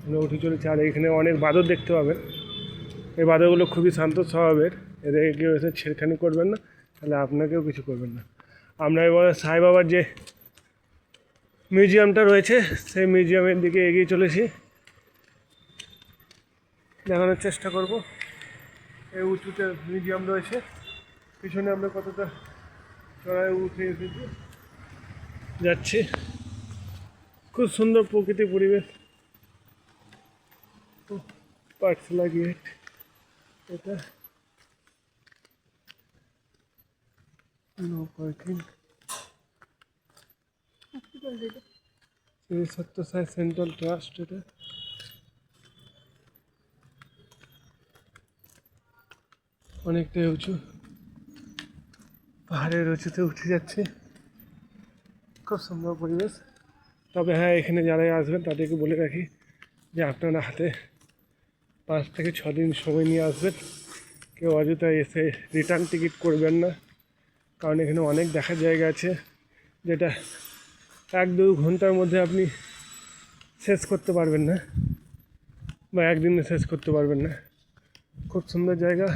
আমরা উঠে চলেছি। আর এখানে অনেক বাঁদর দেখতে পাবেন। এই বাঁদরগুলো খুবই শান্ত স্বভাবের, এদেরকে কেউ এসে ছেড়খানি করবেন না, তাহলে আপনাকেও কিছু করবেন না। আমরা এবার সাই বাবার যে মিউজিয়ামটা রয়েছে সেই মিউজিয়ামের দিকে এগিয়ে চলেছি, দেখানোর চেষ্টা করব। এই উঁচুতে মিউজিয়াম রয়েছে, পিছনে আমরা কতটা চড়াই উঠে এসেছি যাচ্ছি। খুব সুন্দর প্রকৃতি পরিবেশ। পাঠশালা গেট এটা, no parking. Shri Satyasai central trust এটা। অনেকটাই উঁচু, পাহাড়ের উঁচুতে উঠে যাচ্ছে, খুব সুন্দর পরিবেশ। তবে হ্যাঁ, এখানে যারাই আসবেন তাদেরকে বলে রাখি যে আপনারা হাতে 5 থেকে 6 দিন সময় নিয়ে আসবেন। কেউ অযথা এসে রিটার্ন টিকিট করবেন না, কারণ এখানে অনেক দেখার জায়গা আছে যেটা 1-2 ঘন্টার মধ্যে আপনি শেষ করতে পারবেন না, বা একদিনে শেষ করতে পারবেন না। খুব সুন্দর জায়গা,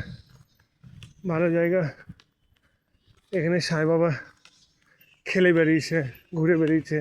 ভালো জায়গা। এখানে সাই বাবা খেলে বেরিয়েছে, ঘুরে বেরিয়েছে।